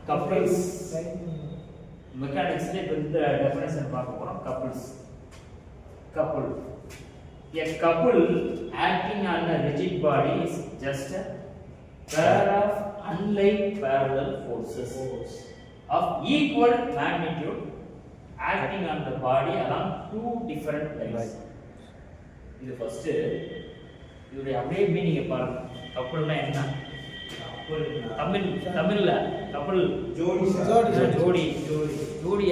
couples mechanics இந்த definition பார்க்க போறோம். couple a couple acting on a rigid body is just a pair of unlike parallel forces of equal magnitude acting on the body along two different lines. இது first இதுடைய அப்படியே meaning பாருங்க. கப்பல்னா என்ன? தமிழ்ல கப்பல் ஜோடி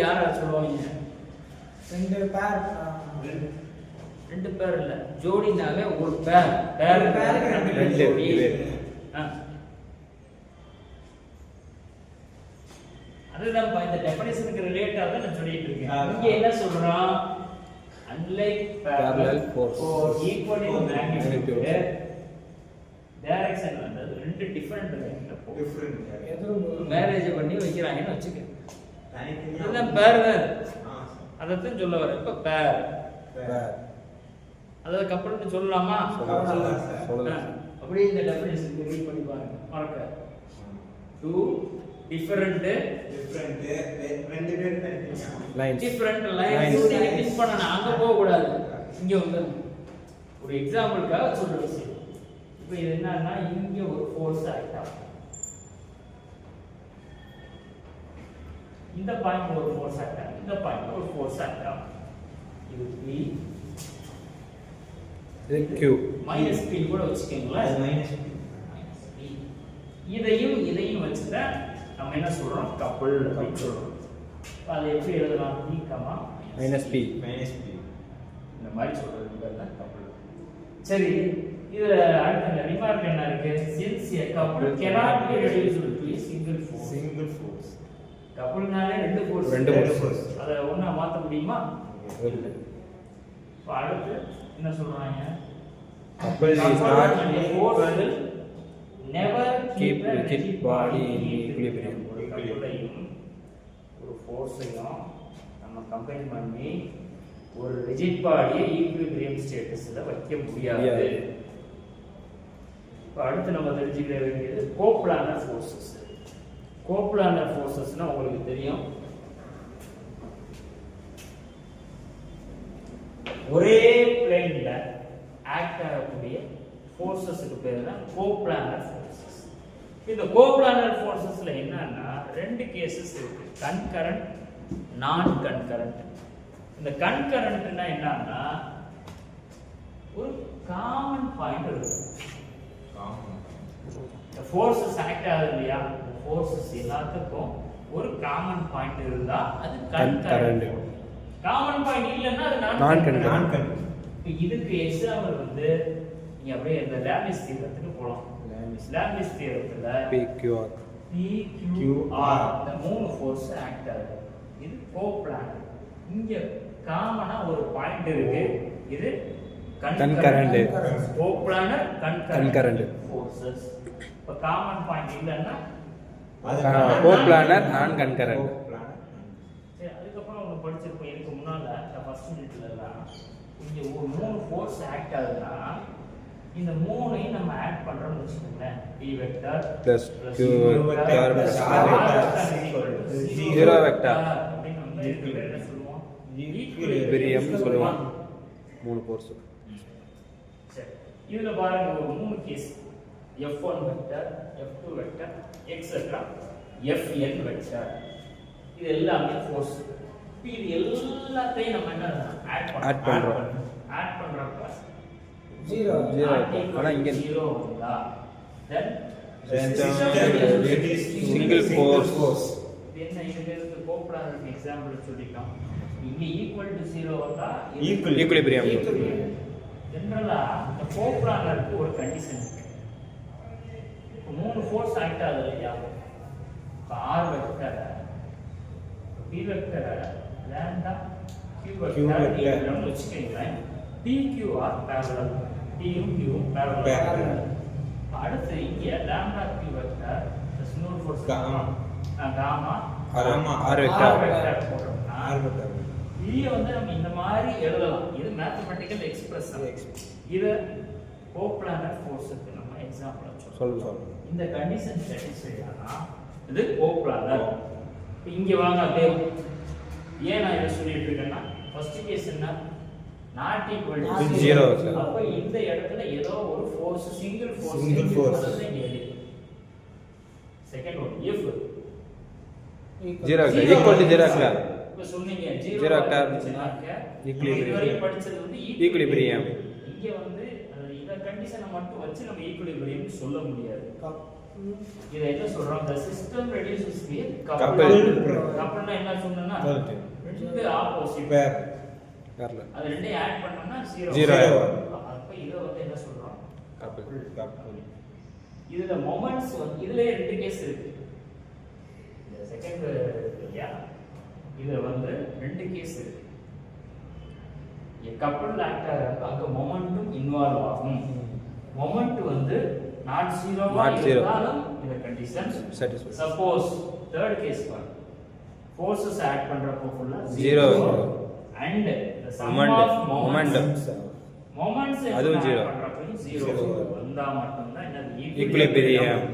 யார சொல்லுவாங்க? ரெண்டு பேர் இல்ல, ஜோடினாவே ஒரு பேர் ஜோடி. அதுதான் இந்த டெஃபினிஷனுக்கு ரிலேட் ஆக நான் சொல்லிட்டு இருக்கேன். இங்க என்ன சொல்றான்? unlike parallel force equal in magnitude direction வந்து ரெண்டு டிஃபரண்ட் லைன்ல போகும். மேரேஜ் பண்ணி வைக்கறாங்கன்னு வெச்சுக்க, இதெல்லாம் பேர் அதத்தான் சொல்ல வர. இப்ப பேர் அத கப்பல்னு சொல்லலாமா? சொல்லலாம். அப்படியே இந்த டெஃபினிஷன் ரீட் பண்ணி பாருங்க. மறக்க two different lines மிஸ் பண்ணனா அங்க போக கூடாது. இங்க வந்து ஒரு எக்ஸாம்பிளுக்காக சொல்ற விஷயம். இப்போ இது என்னன்னா, இங்க ஒரு ஃபோர்ஸ் ஆக்ட் ஆகும், இந்த பாயிண்ட் ஒரு ஃபோர்ஸ் ஆக்ட் ஆகும், இந்த பாயிண்ட் ஒரு ஃபோர்ஸ் ஆக்ட் ஆகும். இது p இது q மைனஸ் p கூட வச்சுக்கீங்களா? மைனஸ் p இதையும் வச்சுட்டா நம்ம என்ன சொல்றோம்? கப்பல் அப்படி சொல்றோம். அது எப்படி எழுதலாம்? p, -p இந்த மாதிரி சொல்றது பேர் தான் கப்பல். சரி, இதுல அடுத்த ரிமார்க் என்ன இருக்கு? since a couple cannot be reduced to a single force. கப்பல்னாலே ரெண்டு ஃபோர்ஸ், அத ஒண்ணா மாத்த முடியுமா? இல்ல. இப்ப அடுத்து என்ன சொல்றாங்க? couple is not a force never keep a rigid body in equilibrium. ஒரு ஃபோர்ஸையும் நம்ம கம்பைன் பண்ணி ஒரு ரிஜிட் பாடியை ஈக்விலிபிரியம் ஸ்டேட்டஸ்ல வைக்க முடியாது. இப்போ அடுத்து நம்ம தெரிஞ்சுக்க வேண்டியது கோப்ளானர் ஃபோர்ஸஸ். கோப்ளானர் ஃபோர்ஸஸ்னா உங்களுக்கு தெரியும், ஒரே பிளேன்ல ஆக்ட் ஆகக்கூடிய ஃபோர்ஸஸ்க்கு பேர் தான் கோப்ளானர் ஃபோர்ஸஸ். இந்த கோப்ளானர் ஃபோர்ஸஸ்ல என்னன்னா ரெண்டு கேसेस இருக்கு, கன்கரண்ட், நான் கன்கரண்ட். இந்த கன்கரண்ட்னா என்னன்னா ஒரு காமன் பாயிண்ட் இருக்கு. இந்த ஃபோர்ஸஸ் ஆக்ட் ஆகுது இல்லையா, இந்த ஃபோர்ஸஸ் எல்லாத்துக்கும் ஒரு காமன் பாயிண்ட் இருந்தா அது கன்கரண்ட். காமன் பாயிண்ட் இல்லன்னா அது நான் கன்கரண்ட். இதுக்கு எக்ஸாம்பிள் வந்து நீங்க அப்படியே இந்த லேப்லேஸ் தியரத்துக்கு போலாம். லேப்லேஸ் தியரத்துல PQR இந்த மூணு ஃபோர்ஸ் ஆக்ட் ஆகுது. இது கோப்ளானர். இங்க காமனா ஒரு பாயிண்ட் இருக்கு, இது கன்கரண்ட். Coplanar concurrent forces. இப்ப காமன் பாயிண்ட் இல்லன்னா கோப்ளானர் நான் கன்கரண்ட். சரி, அதுக்கு அப்புறம் நம்ம படிச்சிருப்போம் இதுக்கு முன்னால ஃபர்ஸ்ட் யூனிட்லலாம் இங்க ஒரு மூணு ஃபோர்ஸ் ஆக்ட் ஆகுதுன்னா இந்த மூணையும் நம்ம ஆட் பண்றோம்னு வெச்சுக்கோங்களேன். p vector plus q vector plus r vector 0 vector அப்படி நம்ம என்ன சொல்லுவோம்? ஈக்விலிபிரியம் சொல்லுவோம். மூணு ஃபோர்ஸ். சரி, இதுல பாருங்க ஒரு மூணு case, f1 vector, f2 vector, etcetera fn vector. இது எல்லாமே ஃபோர்ஸ். இது எல்லாத்தையும் நம்ம என்ன ஆட் பண்றப்ப 0 ஆனா இங்க 0 வந்தா then single force. என்ன இதுக்கு கோப்ளானர் எக்ஸாம்பிள் சொல்லிட்டோம். இங்க ஈக்குவல் டு 0 வந்தா ஈக்விலிபிரியம். ஜெனரலா இந்த கோப்ளானருக்கு ஒரு கண்டிஷன் இருக்கு. இப்போ மூணு ஃபோர்ஸ் ஆக்ட் ஆகுது இல்லையா, r vector, p vector, lambda q vector நம்ம வெச்சுக்கலாம். PQR parallel, PQ parallel. அடுத்து இங்க lambda q வெக்டர் plus இன்னொரு ஃபோர்ஸ் gamma r வெக்டர் போடுறோம்னா r வெக்டர் இத வந்து நம்ம இந்த மாதிரி எழுதலாம். இது மேத்தமேட்டிக்கல் எக்ஸ்பிரஷன். இத கோப்ளானர் ஃபோர்ஸ்க்கு நம்ம எக்ஸாம்பிள் சொல்றோம். இந்த கண்டிஷன் சாட்டிஸ்ஃபை ஆனா இது கோப்ளானர். இங்க வாங்க அப்படியே. ஏன் நான் இதை சொல்லிட்டு இருக்கேன்னா ஃபர்ஸ்ட் கேஸ் என்ன, நாட் ஈக்குவல் டு 0. அப்ப இந்த இடத்துல ஏதோ ஒரு ஃபோர்ஸ், சிங்கிள் ஃபோர்ஸ் அதுதான் இங்க எழுதி. Second one if 0 equal to 0 actor. இப்ப சொன்னீங்க 0 ஆக்டர் ஈக்குலிபிரியம் படிச்சது வந்து ஈக்குலிபிரியம். இங்க வந்து இந்த கண்டிஷனை மட்டும் வச்சு நம்ம ஈக்குலிபிரியம் சொல்ல முடியாது. இத என்ன சொல்றோம், the system reduces the coupled. கப்பல்னா என்ன சொன்னேன்னா ரெண்டு ஆப்போசிட் பேர் அது ரெண்டையும் ஆட் பண்ணோம்னா 0. அப்ப இத வந்து என்ன சொல்றோம், கப்பல். இதுல மொமெண்ட்ஸ் வந்து இதுலயே ரெண்டு கேஸ் இருக்கு. இந்த செகண்ட் யா இதுல வந்து ரெண்டு கேஸ் இருக்கு. கப்பல் ஆக்டர் அங்க மொமெண்ட்டும் இன்வால்வ் ஆகும். மொமெண்ட் வந்து நாட் 0 இருந்தாலும் இந்த condition satisfied. Suppose third case forces add பண்றப்போ ஃபுல்லா 0 and the sum of moments அதுவும் 0 பண்றப்போ 0 வந்தா மட்டும் தான் என்னது ஈக்குலிபிரியம்.